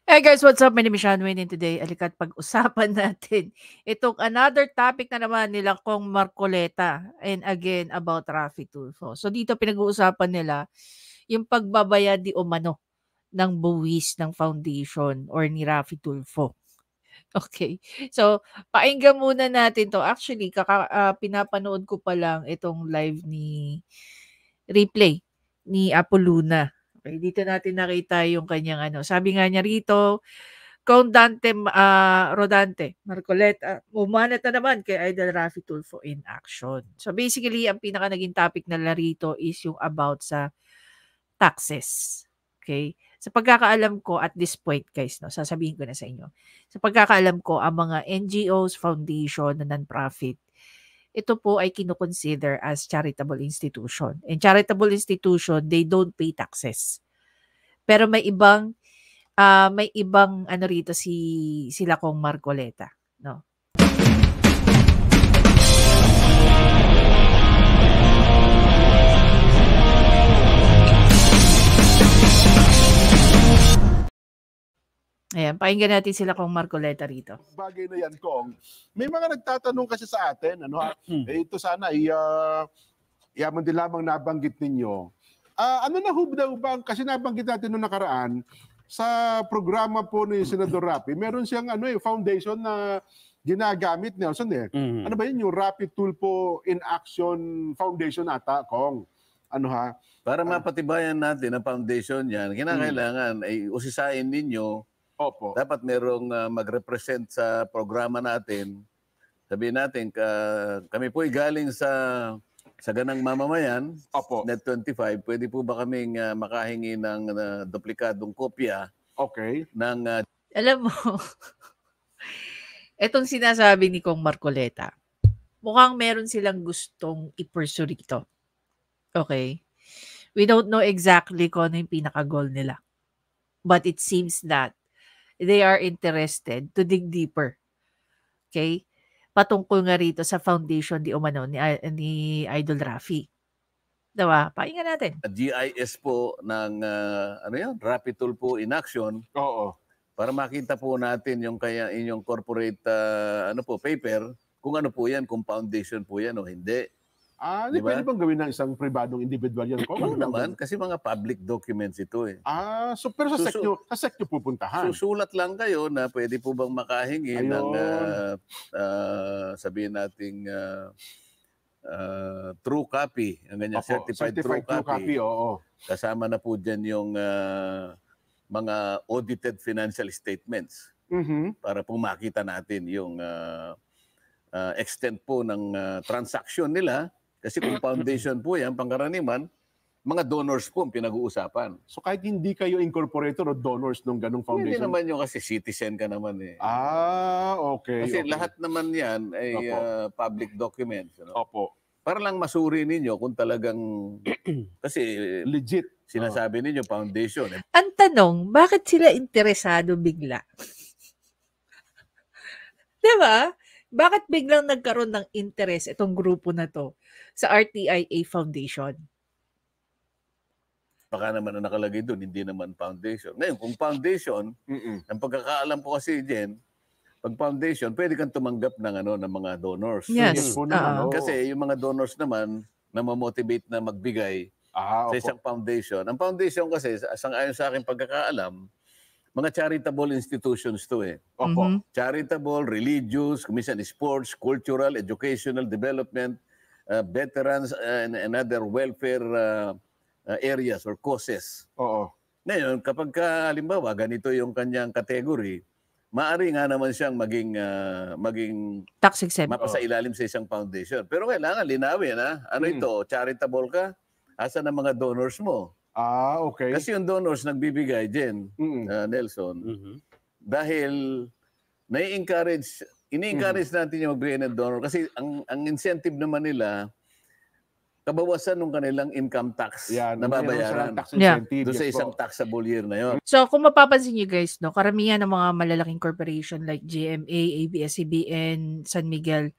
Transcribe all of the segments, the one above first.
Hey guys, what's up? My name is Sean Wayne and today, alikat pag-usapan natin itong another topic na naman nila Kong Marcoleta and again about Raffy Tulfo. So dito pinag-uusapan nila yung pagbabayad di umano ng buwis ng foundation or ni Raffy Tulfo. Okay. So, pakinggan muna natin 'to. Actually, pinapanood ko pa lang itong live ni replay ni Apoluna. Okay, dito natin nakita yung kanyang ano, sabi nga niya rito, Kung Rodante Marcoleta, umanat na naman kay Idol Raffy Tulfo in action. So basically, ang pinaka naging topic nila rito is yung about sa taxes. Okay? Sa pagkakaalam ko at this point guys, no, sasabihin ko na sa inyo. Sa pagkakaalam ko, ang mga NGOs, foundation, na non-profit, ito po ay kino-consider as charitable institution. And charitable institution, they don't pay taxes. Pero may ibang ano rito sila Kong Marcoleta, no? Ayan, pakinggan natin sila Kong Marcoleta rito. Bagay na yan, Kong. May mga nagtatanong kasi sa atin, ano ha? Ito sana, yaman din lamang nabanggit ninyo. Ano na daw ba, kasi nabanggit natin noong nakaraan, sa programa po ni Senador Raffy, meron siyang foundation na ginagamit, Nelson eh. Ano ba yun? Yung Raffy Tulfo in Action Foundation ata, Kong. Ano ha? Para mapatibayan natin ang foundation yan, kinakailangan ay usisain ninyo. Opo. Dapat merong mag-represent sa programa natin. Sabihin natin, kami po galing sa ganang mamamayan, Opo. Net 25, pwede po ba kaming makahingi ng duplikadong kopya? Okay. Ng, alam mo, etong sinasabi ni Kong Marcoleta, mukhang meron silang gustong i-pursue rito. Okay? We don't know exactly kung ano yung pinaka-goal nila. But it seems that they are interested to dig deeper. Okay? Patungkol nga rito sa foundation di umano ni Idol Raffy. Diba? Pakinggan natin. GIS po ng Raffy Tulfo in Action. Oo. Para makita po natin yung inyong corporate paper, kung ano po yan, kung foundation po yan o hindi. Diba? Pwede bang gawin ng isang pribadong individual yan? Oo naman, kasi mga public documents ito eh. So pero sa SEC nyo pupuntahan? Susulat lang kayo na pwede po bang makahingi ng sabihin nating true copy, ang ganyan, certified true copy. Oo. Kasama na po dyan yung mga audited financial statements para po makita natin yung extent po ng transaction nila. Kasi kung foundation po yan, pangkaraniwan, mga donors po ang pinag-uusapan. So kahit hindi kayo incorporator o donors ng ganong foundation? Hindi naman yung kasi citizen ka naman eh. Okay. Kasi lahat naman yan ay public documents. Opo. Para lang masuri ninyo kung talagang, kasi legit sinasabi ninyo foundation. Ang tanong, bakit sila interesado bigla? Diba? Bakit biglang nagkaroon ng interest itong grupo na to sa RTIA Foundation? Baka naman ang nakalagay doon, hindi naman foundation. Ngayon, kung foundation, ang pagkakaalam ko kasi din, pag foundation, pwede kang tumanggap ng mga donors. Yes. Kasi yung mga donors naman, na ma-motivate na magbigay sa isang foundation. Ang foundation kasi, ayon sa aking pagkakaalam, mga charitable institutions to eh. Opo. Charitable, religious, minsan sports, cultural, educational, development, veterans, and other welfare areas or causes. Oo. Ngayon, kapag halimbawa, ganito yung kanyang category, maaari nga naman siyang maging tax exempt. Mapasailalim sa isang foundation. Pero kailangan linawin ito, charitable ka, asan ang mga donors mo? Okay. Kasi yung donors nagbibigay din, Nelson, dahil ini-encourage natin yung magbigay ng donor kasi ang incentive naman nila, kabawasan ng kanilang income tax na babayaran doon sa isang taxable year na yon. So kung mapapansin nyo guys, no, karamihan ng mga malalaking corporation like GMA, ABS-CBN, San Miguel,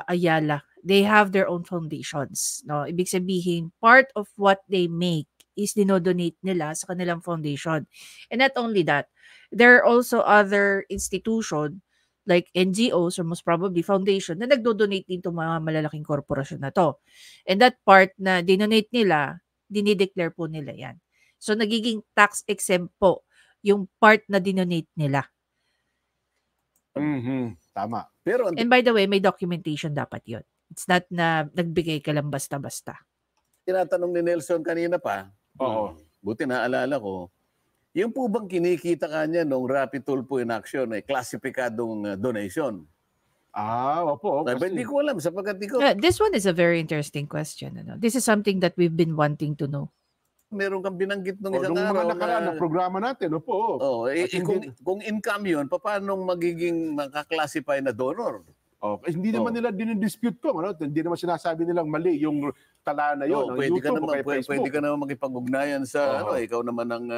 Ayala, they have their own foundations. No? Ibig sabihin, part of what they make is dinodonate nila sa kanilang foundation. And not only that, there are also other institution like NGOs or most probably foundation na nagdo-donate din to mga malalaking korporasyon na to. And that part na dinonate nila, dinideclare po nila yan. So, nagiging tax exempt po yung part na dinonate nila. Tama. Pero And by the way, may documentation dapat yun. It's not na nagbigay ka lang basta-basta. tinatanong ni Nelson kanina pa, buti naalala ko, yung po bang kinikita kanya nung Rapid Tulfo in Action ay klasipikadong donation? Opo. Hindi ko alam sapagkat di ko This one is a very interesting question. This is something that we've been wanting to know. meron kang binanggit nung isang nung araw mga nakaraan na programa natin, opo. kung income yun, paano magiging makaklasify na donor? Hindi naman nila dinidispute ko. Hindi naman sinasabi nilang mali yung tala na yun. Pwede ka YouTube, naman, pwede ka naman makipag-ugnayan sa ikaw naman ang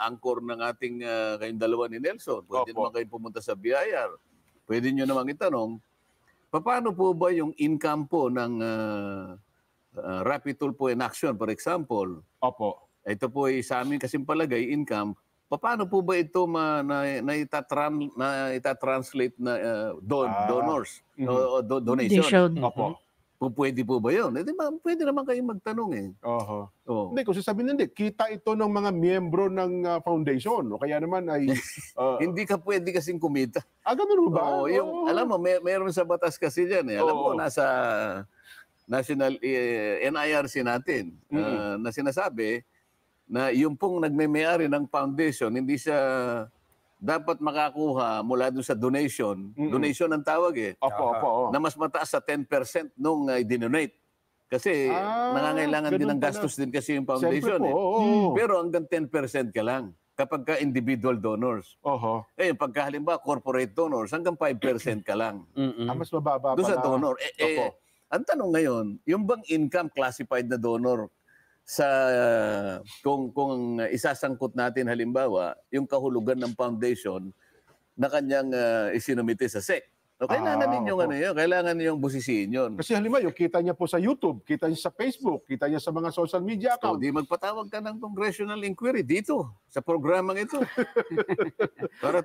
anchor ng ating kayong dalawa ni Nelson. Pwede naman kayo pumunta sa BIR. Pwede nyo naman itanong, paano po ba yung income po ng Rapid Tulfo in Action, for example? Opo. Ito po ay sa amin kasing palagay, income. Paano po ba ito itatranslate na donors o donation? Opo. Pwede po ba yun? Pwede naman kayong magtanong eh. Hindi, kung sasabihin hindi, kita ito ng mga miyembro ng foundation. O kaya naman ay... Hindi ka pwede kasing kumita. Ganun ba? Alam mo, mayroon sa batas kasi dyan eh. Alam mo, nasa National NIRC natin na sinasabi na yung pong nagme-may-ari ng foundation, hindi siya dapat makakuha mula dun sa donation. Donation ang tawag eh. Opo. Na mas mataas sa 10% nung i-donate. Kasi nangangailangan din ng gastos din kasi yung foundation. Pero hanggang 10% ka lang kapag ka individual donors. Pagka halimbawa corporate donors, hanggang 5% ka lang. Mas mababa doon sa donor. Ang tanong ngayon, yung bang income classified na donor sa kung isasangkot natin halimbawa yung kahulugan ng foundation na kanyang isinumite sa SEC. Kailangan ninyong kailangan ninyong busisiin yun. Kasi halimbawa yung kita niya po sa YouTube, kita niya sa Facebook, kita niya sa mga social media account. Di magpatawag ka ng congressional inquiry dito sa programang ito. Para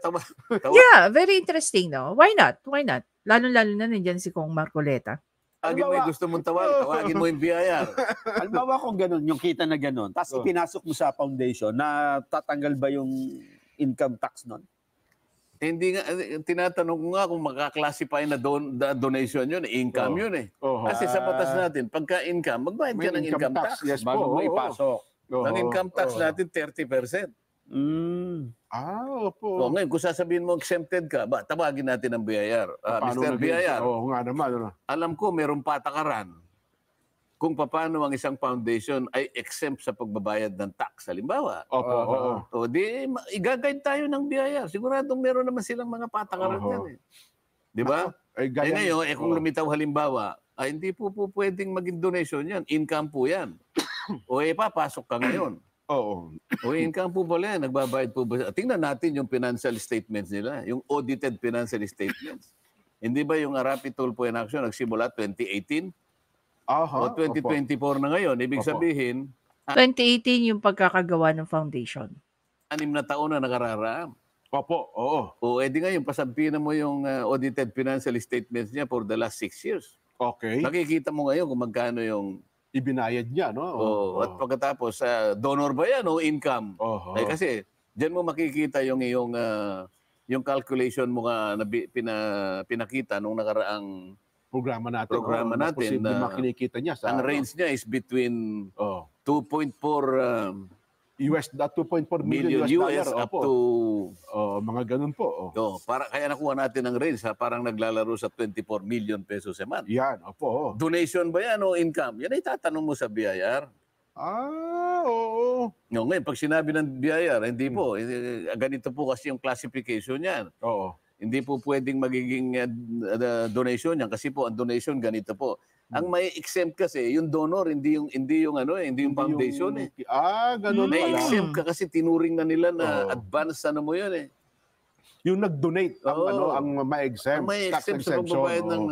Yeah, very interesting, no? Why not? Lalo-lalo na nandiyan si Kong Marcoleta. Tawagin mo yung gusto mong tawagin mo yung BIR. Halimbawa kung ganun, yung kita na ganun, tapos ipinasok mo sa foundation, na tatanggal ba yung income tax nun? Hindi nga, tinatanong ko nga kung makaklasify na donation yun, income yun eh. Kasi sa batas natin, pagka income, magbayad ka ng income tax. Yes, bago mo ipasok. Ang income tax natin, 30%. Opo. Ngayon, kung sasabihin mo exempted ka, tawagin natin ang BIR. Mr. BIR, nga naman. alam ko mayroong patakaran kung paano ang isang foundation ay exempt sa pagbabayad ng tax. Halimbawa, di i-guide tayo ng BIR. Siguradong meron naman silang mga patakaran yan eh. Di ba? Ngayon, kung lumitaw halimbawa, hindi po pwedeng maging donation yan. Income po yan. Papasok ka ngayon. Income po pala yan. Nagbabayad po ba? Tingnan natin yung financial statements nila. Yung audited financial statements. Hindi ba yung Rapid Tulfo in Action nagsimula 2018? O 2024 na ngayon. Ibig sabihin, 2018 yung pagkakagawa ng foundation. 6 na taon na nakararaan. Di ngayon, pasabihin mo yung audited financial statements niya for the last 6 years. Nakikita mo ngayon kung magkano yung ibinayad niya, no? At pagkatapos, donor ba yan o income? Kasi diyan mo makikita yung iyong yung calculation mo na pinakita nung nakaraang programa natin. Na makikita niya ang range niya is between 2.4 million US up to mga ganun po. Kaya nakuha natin ang range, parang naglalaro sa 24 million pesos a month. Yan, opo. Donation ba yan o income? Yan ay tatanong mo sa BIR. Oo. Ngayon, pag sinabi ng BIR, hindi po. Ganito po kasi yung classification yan. Hindi po pwedeng magiging donation yan kasi po ang donation ganito po. Ang may exempt kasi yung donor, hindi yung foundation eh. Ganun pala. May exempt ka kasi tinuring na nila na advance mo yun eh. Yung nag-donate ang ma-exempt. Ang may exempt sa pagbabayad ng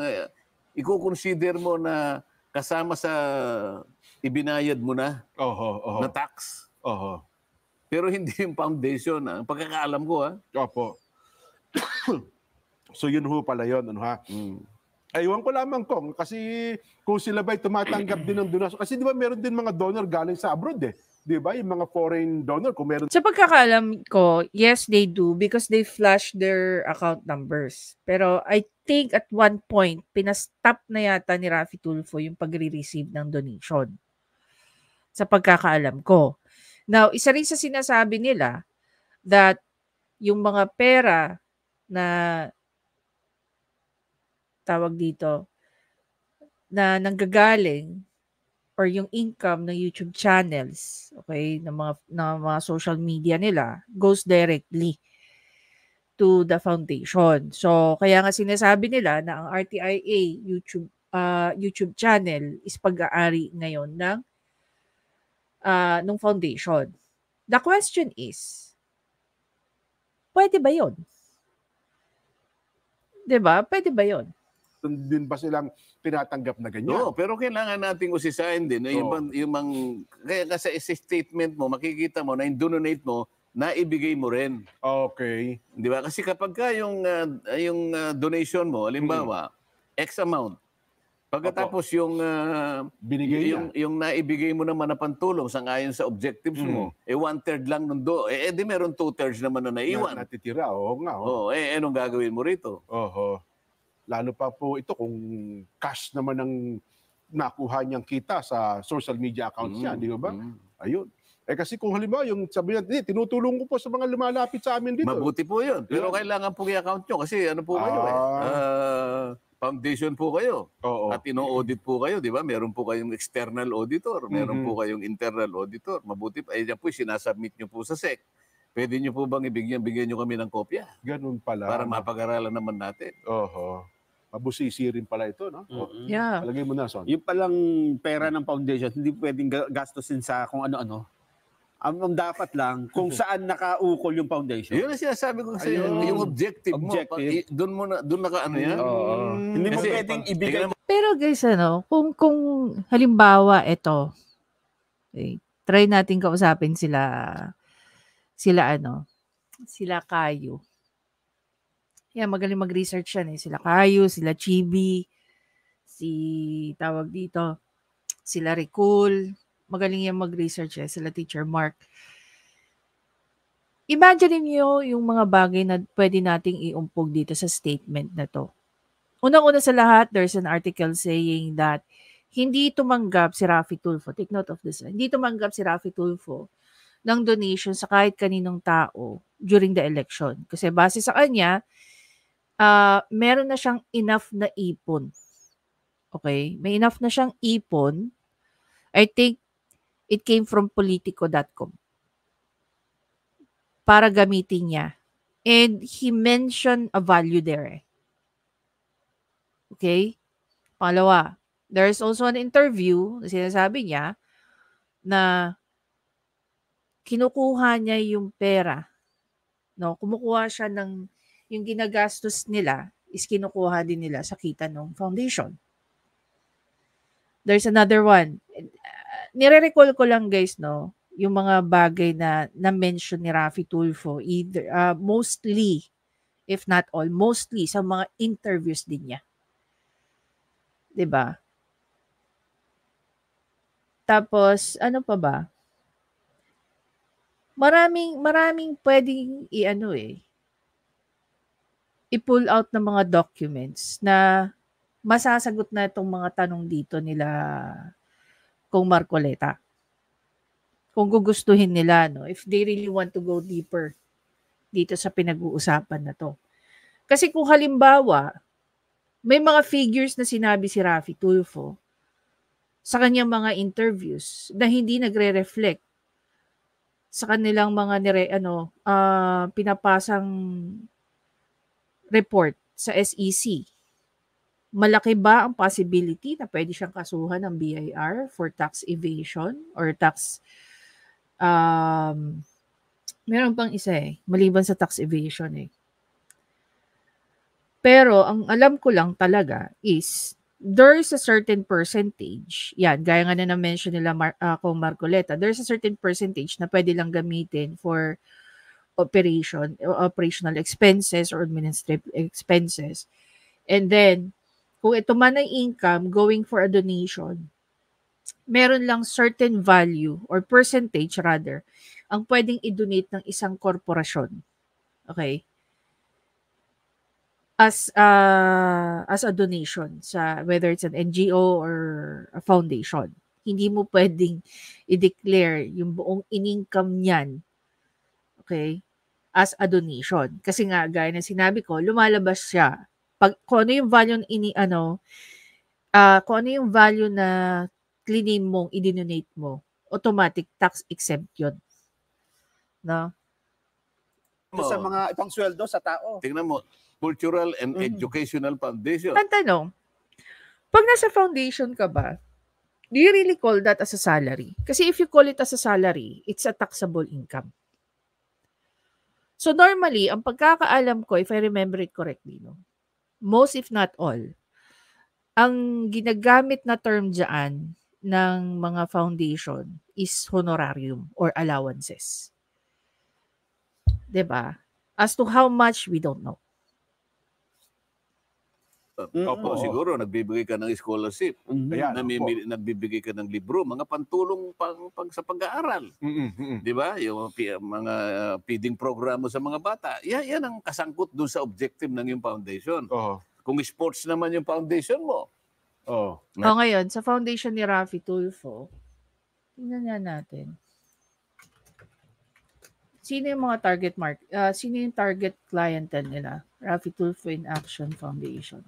i-consider mo na kasama sa ibinayad mo na na tax. Oho. Pero hindi yung foundation. Ang pagkakaalam ko, Opo. So yun ho pala yun, ano ha? Aywan ko lamang kung, kasi kung sila ba'y tumatanggap din ng donasyon. Kasi di ba meron din mga donor galing sa abroad eh. Di ba? Yung mga foreign donor, kung meron. Sa pagkakaalam ko, yes, they do because they flash their account numbers. Pero I think at one point, pinastop na yata ni Raffy Tulfo yung pagre-receive ng donation. Sa pagkakaalam ko. Now, isa rin sa sinasabi nila that yung mga pera na tawag dito, na nanggagaling or yung income ng YouTube channels, okay, ng mga social media nila goes directly to the foundation. So, kaya nga sinasabi nila na ang RTIA YouTube channel is pag-aari ngayon ng foundation. The question is, pwede ba 'yon? 'Di ba? Pwede ba 'yon? Din ba silang tinatanggap na ganyan? Oo, pero kailangan nating usisahin din. Kaya sa statement mo, makikita mo na yung donate mo, naibigay mo rin. Okay. Di ba? Kasi kapag ka yung donation mo, halimbawa, X amount, pagkatapos yung binigay yung naibigay mo naman na pantulong sangayon sa objectives mo, 1/3 lang nun di meron 2/3 naman na naiwan. Natitira, oo nga. Anong gagawin mo rito? Oho. Lalo pa po ito kung cash naman ang nakuha niyang kita sa social media accounts niya, di ba? Ayun. Kasi kung halimbawa yung sabi niya, tinutulong ko po sa mga lumalapit sa amin dito. Mabuti po yun. Pero kailangan po i-account nyo kasi ano po kayo foundation po kayo. Oo. At ino-audit po kayo, di ba? Meron po kayong external auditor, meron po kayong internal auditor. Mabuti pa, yan po sinasubmit nyo po sa SEC. Pwede nyo po bang bigyan nyo kami ng kopya? Ganun pala. Para mapag-aralan naman natin. Oho. Mabusisi rin pala ito, no? Yeah. Palagay mo na, Son. Yung palang pera ng foundation, hindi pwedeng gastusin sa kung ano-ano. Ang dapat lang, kung saan nakaukol yung foundation. Yun ang sinasabi ko kasi yung objective mo. Doon naka-ano yan. Hindi mo Kasi, pwedeng ibigay. Pero guys, kung halimbawa ito, try natin kausapin sila Kayo. Yeah, magaling mag-research yan sila Kayo, sila Chibi, sila Ricul, magaling yan mag-research sila Teacher Mark. Imagine niyo yung mga bagay na pwede nating iumpog dito sa statement na to. Unang-una sa lahat, there's an article saying that hindi tumanggap si Raffy Tulfo, take note of this, hindi tumanggap si Raffy Tulfo ng donation sa kahit kaninong tao during the election. Kasi base sa kanya, meron na siyang enough na ipon. Okay? May enough na siyang ipon. I think it came from politico.com para gamitin niya. And he mentioned a value there. Okay? Pangalawa, there's also an interview na sinasabi niya na kinukuha niya yung pera. No? Kumukuha siya yung ginagastos nila is kinukuha din nila sa kita ng foundation. There's another one. Nire-recall ko lang guys, no, yung mga bagay na mention ni Raffy Tulfo, either mostly, if not all, mostly sa mga interviews din niya. 'Di ba? Tapos ano pa ba? Maraming pwedeng i-pull out ng mga documents na masasagot na itong mga tanong dito nila Kung Marcoleta. Kung gugustuhin nila, no, if they really want to go deeper dito sa pinag-uusapan na to. Kasi kung halimbawa, may mga figures na sinabi si Raffy Tulfo sa kanyang mga interviews na hindi nagre-reflect sa kanilang mga pinapasang report sa SEC. Malaki ba ang possibility na pwede siyang kasuhan ng BIR for tax evasion or tax meron pang isa maliban sa tax evasion Pero ang alam ko lang talaga is there's a certain percentage, yan, gaya nga na na-mention nila kung Marcoleta, there's a certain percentage na pwede lang gamitin for operational expenses or administrative expenses. And then, kung ito man ay income going for a donation, meron lang certain value or percentage rather ang pwedeng i-donate ng isang korporasyon. Okay? As a donation sa whether it's an NGO or a foundation. Hindi mo pwedeng i-declare yung buong in-income niyan, okay, as a donation. Kasi nga, gaya na sinabi ko, lumalabas siya. Kung ano yung value kung ano yung value na claim mong i-donate mo, automatic tax exempt yun. No? Sa mga ipang sweldo sa tao. Tingnan mo, Cultural and Educational Foundation. Ang tanong, pag nasa foundation ka ba, do you really call that as a salary? Kasi if you call it as a salary, it's a taxable income. So normally, ang pagkakaalam ko, if I remember it correctly, no, most if not all, ang ginagamit na term dyan ng mga foundation is honorarium or allowances. 'Di ba? As to how much, we don't know. Opo, siguro nagbibigay ka ng scholarship. Ayan, Nagbibigay ka ng libro, mga pantulong sa pag-aaral. Di ba? Yung mga feeding program mo sa mga bata. Yan ang kasangkot doon sa objective ng yung foundation. Kung sports naman yung foundation mo. Ngayon, sa foundation ni Raffy Tulfo, tingnan nga natin. Sino yung mga sino yung target clientele nila? Raffy Tulfo in Action Foundation.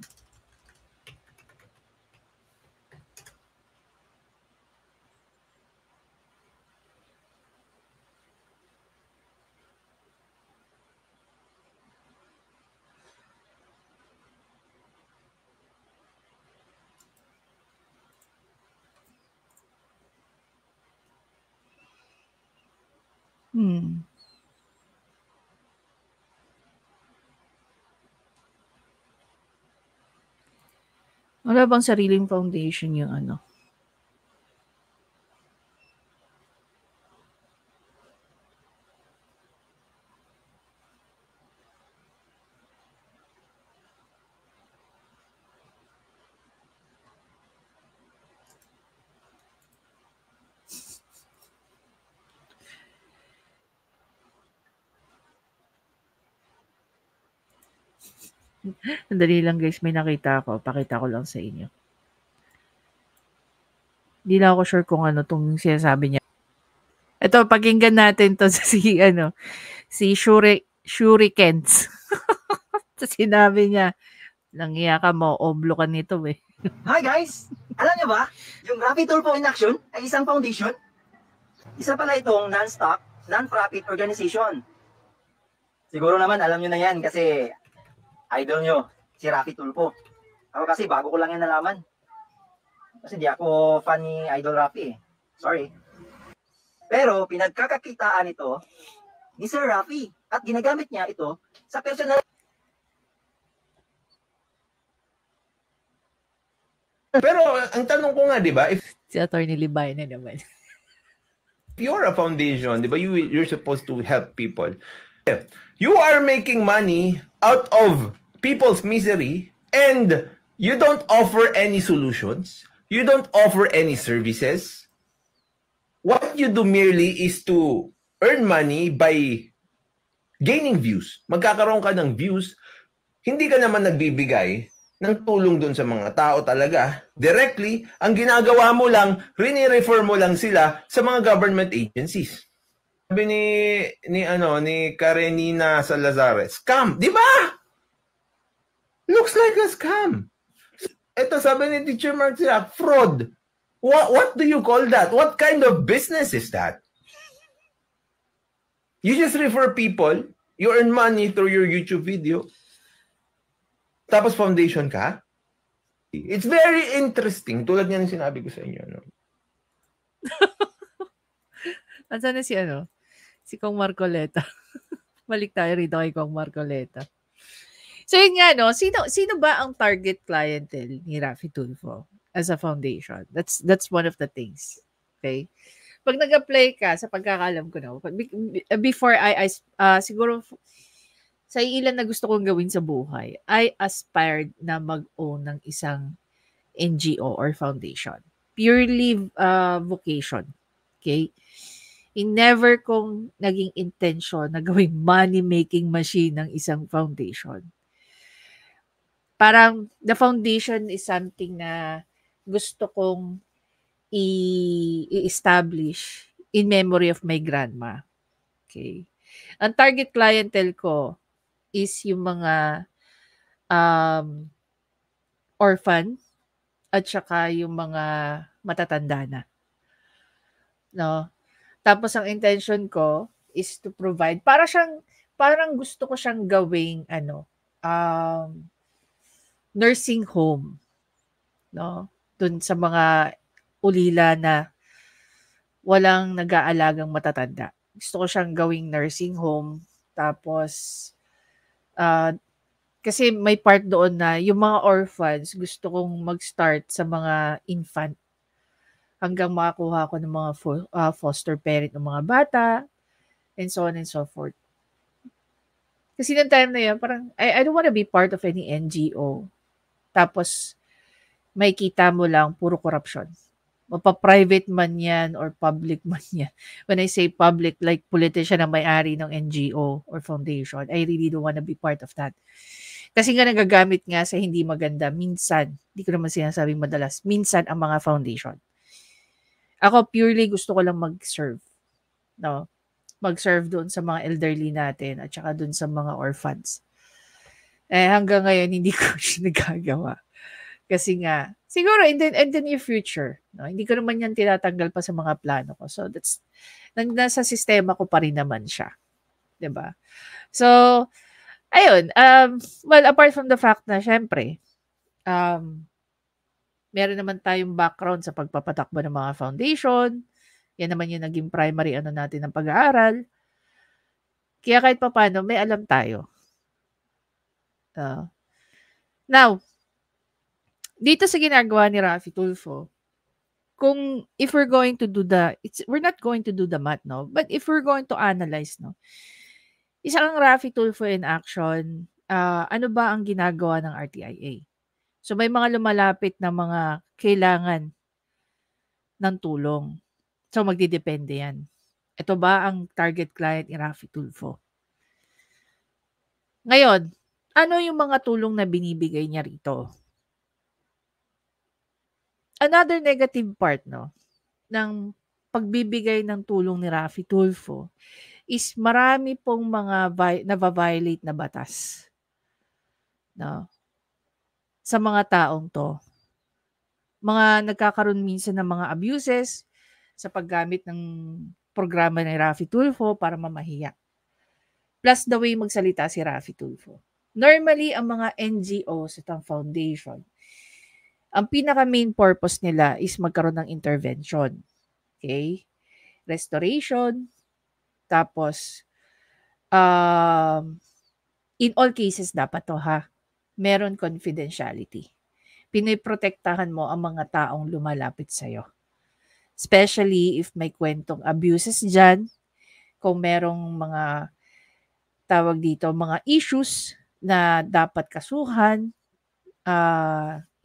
Wala bang sariling foundation yung ano? Sandali lang guys, may nakita ako. Pakita ko lang sa inyo. Hindi lang ako sure kung ano itong sinasabi niya. Ito, pakinggan natin to si Shurikens. Sinabi niya, nangiya ka mo, oblo ka nito eh. Hi guys! Alam niyo ba, yung Raffy Tulfo in Action ay isang foundation. Isa pala itong non-stock, non-profit organization. Siguro naman alam niyo na yan kasi idol niyo, si Raffy Tulfo. Ako kasi bago ko lang yan nalaman. Kasi di ako fan ni Idol Raffy eh. Sorry. Pero pinagkakakitaan ito ni Sir Raffy at ginagamit niya ito sa personal. Pero ang tanong ko nga, di ba, if Si Atty. Libay na naman. you're a foundation, di ba, you're supposed to help people. If you are making money out of people's misery and you don't offer any solutions, you don't offer any services, what you do merely is to earn money by gaining views. Magkakaroon ka ng views, hindi ka naman nagbibigay ng tulong dun sa mga tao talaga. Directly, ang ginagawa mo lang, rini-refer mo lang sila sa mga government agencies. Sabi ni Karenina Salazar, scam, di ba? Looks like a scam. Ito sabi ni Teacher Marcia, fraud. What do you call that? What kind of business is that? You just refer people, you earn money through your YouTube video, tapos foundation ka? It's very interesting. Tulad niyan yung sinabi ko sa inyo. No? Ansan na si Kong Marcoleta? Balik tayo rito kay Kong Marcoleta. So yun nga, no? Sino ba ang target clientele ni Raffy Tulfo as a foundation? That's one of the things. Okay? Pag nag-apply ka, sa pagkakalam ko, no? Before siguro sa ilan na gusto kong gawin sa buhay, I aspired na mag-own ng isang NGO or foundation. Purely vocation. Okay? Never kong naging intention na gawing money-making machine ng isang foundation. Parang the foundation is something na gusto kong i-establish in memory of my grandma. Okay? Ang target clientele ko is yung mga orphan at saka yung mga matatanda na. No? Tapos ang intention ko is to provide, parang gusto ko siyang gawing nursing home, no? Dun sa mga ulila na walang nag-aalagang matatanda. Gusto ko siyang gawing nursing home. Tapos kasi may part doon na yung mga orphans, gusto kong mag-start sa mga infant hanggang makakuha ko ng mga foster parent ng mga bata, and so on and so forth. Kasi ng time na yun, parang, I don't wanna be part of any NGO. Tapos, may kita mo lang, puro corruption. Mapa-private man yan or public man yan. When I say public, like politician na may-ari ng NGO or foundation, I really don't wanna be part of that. Kasi nga nagagamit nga sa hindi maganda, minsan, hindi ko naman sinasabing madalas, minsan ang mga foundation. Ako purely gusto ko lang mag-serve. No? Mag-serve doon sa mga elderly natin at saka doon sa mga orphans. Hanggang ngayon hindi ko siya nagagawa. Kasi nga, siguro in the near future, no? Hindi ko naman yan tinatanggal pa sa mga plano ko. So that's nasa sistema ko pa rin naman siya. 'Di ba? So ayun, well, apart from the fact na syempre, meron naman tayong background sa pagpapatakbo ng mga foundation. Yan naman yung naging primary natin ng pag-aaral. Kaya kahit papaano, may alam tayo. Now, dito sa ginagawa ni Raffy Tulfo, if we're going to do we're not going to do the math, no? But if we're going to analyze, no? Isa kang Raffy Tulfo in action, ano ba ang ginagawa ng RTIA? So may mga lumalapit na mga kailangan ng tulong. So magdidepende yan. Ito ba ang target client ni Raffy Tulfo? Ngayon, ano yung mga tulong na binibigay niya rito? Another negative part, no, ng pagbibigay ng tulong ni Raffy Tulfo is marami pong mga na-violate na batas. No? Sa mga taong to. Mga nagkakaroon minsan ng mga abuses sa paggamit ng programa ni Raffy Tulfo para mamahiya. Plus the way magsalita si Raffy Tulfo. Normally, ang mga NGOs at ang foundation, ang pinaka-main purpose nila is magkaroon ng intervention. Okay? Restoration. Tapos, in all cases, dapat to ha. Meron confidentiality. Piniprotektahan mo ang mga taong lumalapit sa'yo. Especially if may kwentong abuses dyan, kung merong mga tawag dito, mga issues na dapat kasuhan,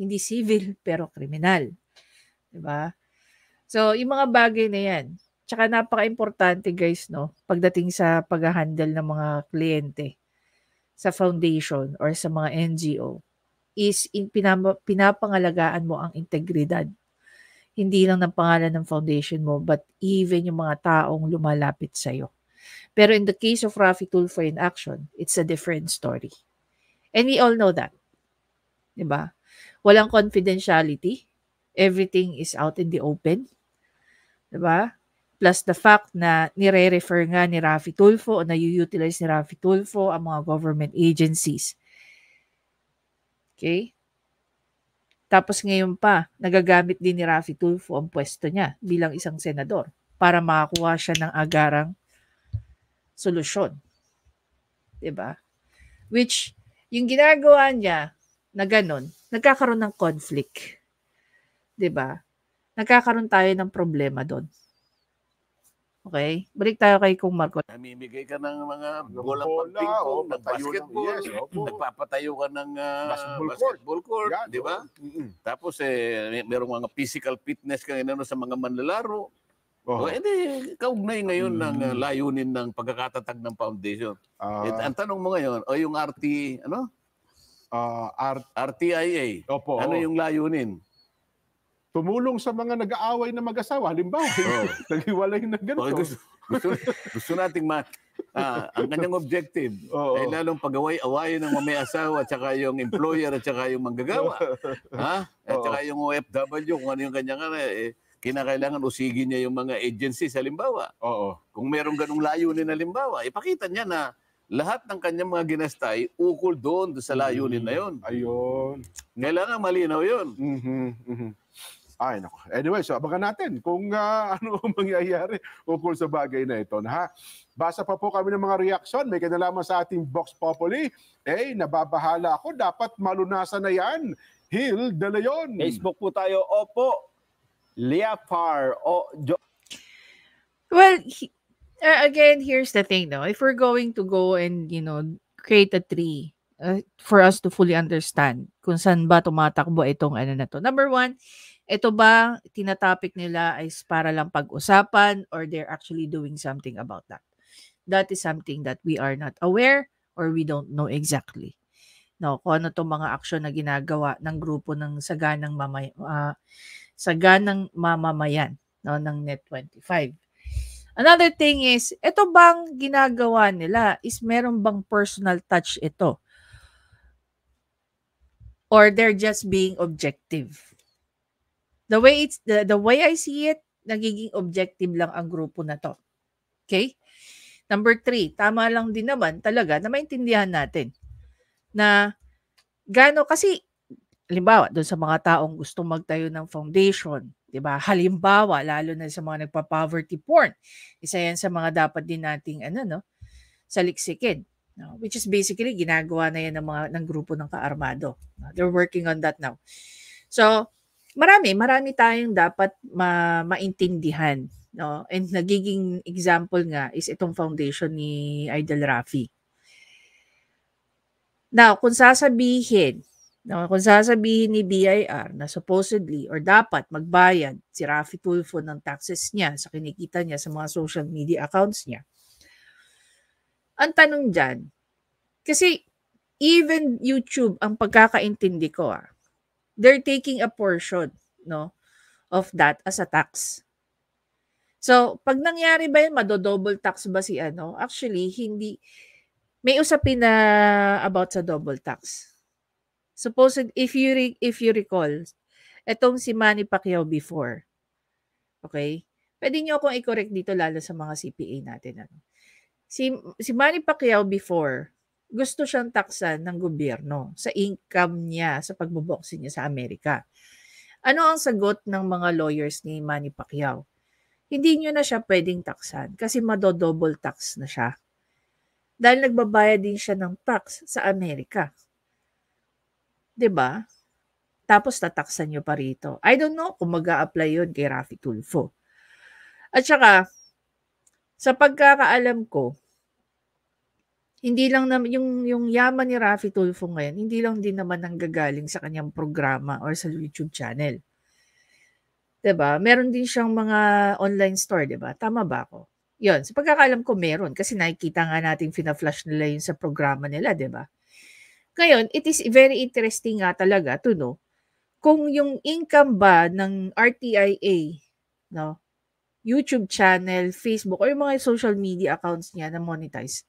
hindi civil pero kriminal. Diba? So, yung mga bagay na yan. Tsaka napaka-importante guys, no, pagdating sa pag-handle ng mga kliyente sa foundation or sa mga NGO is pinapangalagaan mo ang integridad. Hindi lang ng pangalan ng foundation mo but even yung mga taong lumalapit sa'yo. Pero in the case of Raffy Tulfo in action, it's a different story. And we all know that. Diba? Walang confidentiality. Everything is out in the open. Diba? Plus the fact na nire-refer nga ni Raffy Tulfo o na-utilize ni Raffy Tulfo ang mga government agencies. Okay? Tapos ngayon pa, nagagamit din ni Raffy Tulfo ang pwesto niya bilang isang senador para makakuha siya ng agarang solusyon. Diba? Which, yung ginagawa niya na ganun, nagkakaroon ng conflict. 'Di ba? Nagkakaroon tayo ng problema doon. Okay? Balik tayo kay Kung Marco. Namimigay ka ng mga Bola, bolang ping-pong, ng patayo ng- basketball, yes, opo. nagpapatayo ka ng Basketball court. basketball court, Yan, di ba? Tapos merong mga physical fitness ka sa mga manlalaro. Oh. Kaugnay ngayon ng layunin ng pagkakatatag ng foundation. Ang tanong mo ngayon, yung RTIA, Opo. ano yung layunin? Tumulong sa mga nag-aaway na mag-asawa. Halimbawa, naghiwalay na ganito. Gusto nating ang kanyang objective ay lalong pag-away-awayin ng may asawa at saka yung employer at saka yung manggagawa. At saka yung OFW, kung ano yung kanyang kinakailangan usigin niya yung mga agencies, halimbawa. Kung merong ganung layunin, halimbawa, ipakita niya na lahat ng kanyang mga ginastay ukol doon sa layunin na yun. Ayun. Kailangan malinaw yun. Ay, nako. Anyway, so abangan natin kung ano ang mangyayari ukol sa bagay na ito. Basa pa po kami ng mga reaksyon. May kinalaman sa ating Vox Populi. Nababahala ako. Dapat malunasan na yan. Hil De Leon. Facebook po tayo. Opo. Leapar. Well, again, here's the thing, no? If we're going to go and, create a tree for us to fully understand kung saan ba tumatakbo itong na to. Number one, ito ba tinatopic nila ay para lang pag-usapan or they're actually doing something about that? That is something that we are not aware or we don't know exactly. No, kung ano itong mga aksyon na ginagawa ng grupo ng saganang mamamayan ng Net25. Another thing is, ito bang ginagawa nila is meron bang personal touch ito? Or they're just being objective? The way I see it, nagiging objective lang ang grupo na to. Okay? Number 3, tama lang din naman talaga na maintindihan natin na kasi halimbawa doon sa mga taong gustong magtayo ng foundation, 'di ba? Halimbawa lalo na sa mga nagpa-poverty porn. Isa 'yan sa mga dapat din nating saliksikin. No? Which is basically ginagawa na 'yan ng grupo ng kaarmado. They're working on that now. So, marami tayong dapat maintindihan, no? And nagiging example nga is itong foundation ni Idol Rafi. Now, kung sasabihin ni BIR na supposedly or dapat magbayad si Rafi Tulfo ng taxes niya sa kinikita niya sa mga social media accounts niya, ang tanong dyan, kasi even YouTube, ang pagkakaintindi ko, they're taking a portion, no, of that as a tax. So, pag nangyari ba yun, mado-double tax ba si Actually, hindi. May usapin na about sa double tax. Supposed, if you recall, etong si Manny Pacquiao before, okay? Pwede nyo akong i-correct dito lalo sa mga CPA natin. Si Manny Pacquiao before, gusto siyang taksan ng gobyerno sa income niya sa pagboboxing niya sa Amerika. Ano ang sagot ng mga lawyers ni Manny Pacquiao? Hindi nyo na siya pwedeng taksan kasi mado-double tax na siya. Dahil nagbabayad din siya ng tax sa Amerika. 'Di ba? Tapos tataksan nyo pa rito. I don't know kung mag-a-apply yun kay Rafi Tulfo. At saka, sa pagkakaalam ko, hindi lang naman yung yaman ni Rafi Tulfo ngayon, hindi lang din naman nanggagaling sa kanyang programa or sa YouTube channel. 'Di ba? Meron din siyang mga online store, 'di ba? Tama ba ako? 'Yon, sa pagkakaalam ko meron kasi nakikita nga natin fina-flash nila yun sa programa nila, 'di ba? Ngayon, it is very interesting nga talaga to know kung yung income ba ng RTIA, no, YouTube channel, Facebook, or yung mga social media accounts niya na monetize,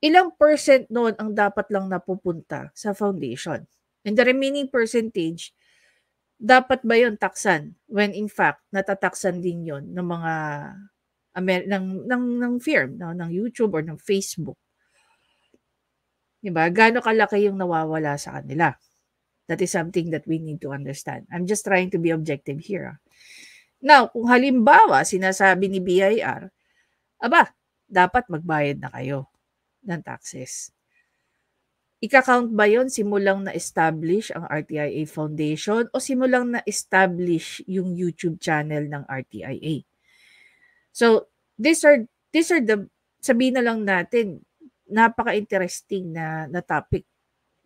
ilang percent noon ang dapat lang napupunta sa foundation? And the remaining percentage, dapat ba yun taksan? When in fact, natataksan din yun ng mga ng firm, no, ng YouTube or ng Facebook. Diba? Gaano kalaki yung nawawala sa kanila? That is something that we need to understand. I'm just trying to be objective here. Now, kung halimbawa, sinasabi ni BIR, dapat magbayad na kayo ng taxes. ika-count ba yon simulang na-establish ang RTIA Foundation o simulang na-establish yung YouTube channel ng RTIA? So, these are the, sabihin na lang natin, napaka-interesting na topic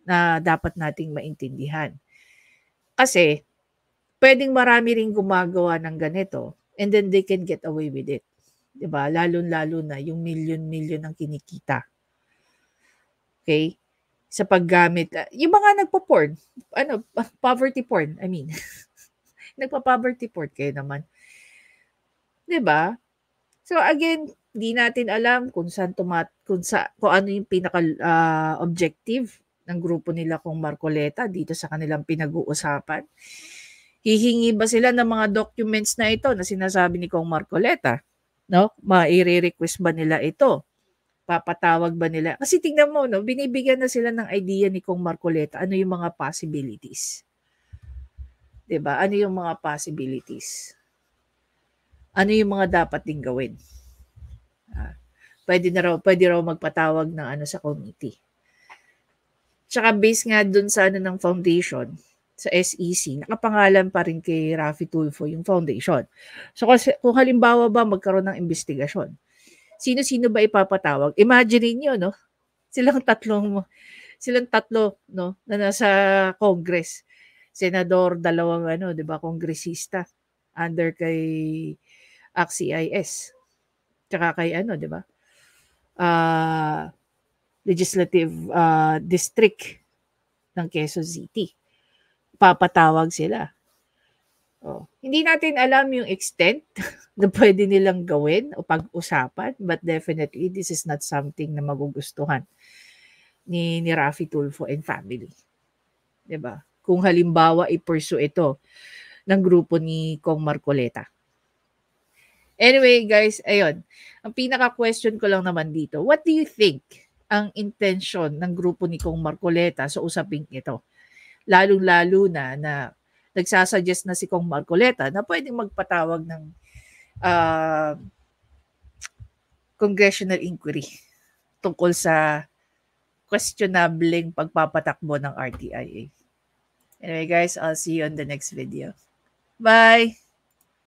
na dapat nating maintindihan. Kasi, pwedeng marami ring gumagawa ng ganito and then they can get away with it. Diba? Lalo-lalo na yung million ang kinikita. Okay? Sa paggamit. Yung mga nagpo-porn, poverty porn, I mean. Nagpa-poverty porn kayo naman. Diba? So again, di natin alam kung kung ano yung pinaka objective ng grupo nila kung Marcoleta dito sa kanilang pinag-uusapan. Hihingi ba sila ng mga documents na ito na sinasabi ni Kong Marcoleta? No? Mai-request ba nila ito? Papatawag ba nila? Kasi tingnan mo, no, binibigyan na sila ng idea ni Kong Marcoleta ano yung mga possibilities. 'Di ba? Ano yung mga possibilities? Ano yung mga dapat ding gawin? Pwede raw magpatawag ng sa committee. Tsaka based nga dun sa ng foundation, sa SEC, nakapangalan pa rin kay Raffy Tulfo yung foundation. So kasi, kung halimbawa ba magkaroon ng investigasyon, sino-sino ba ipapatawag? Imagine niyo, no? Silang tatlo, no, na nasa Congress. Senador, dalawang 'di ba, kongresista under kay ACT-CIS. Tsaka kay 'di ba? Legislative district ng Quezon City. Papatawag sila. Hindi natin alam yung extent na pwede nilang gawin o pag-usapan, but definitely this is not something na magugustuhan ni Raffy Tulfo and family. 'Di ba? Kung halimbawa i-pursue ito ng grupo ni Kong Marcoleta. Anyway, guys, ayun. Ang pinaka-question ko lang naman dito, what do you think ang intention ng grupo ni Kong Marcoleta sa usaping ito? Lalong-lalo na nagsasuggest na si Kong Marcoleta na pwedeng magpatawag ng congressional inquiry tungkol sa questionableng pagpapatakbo ng RTIA. Anyway guys, I'll see you on the next video. Bye!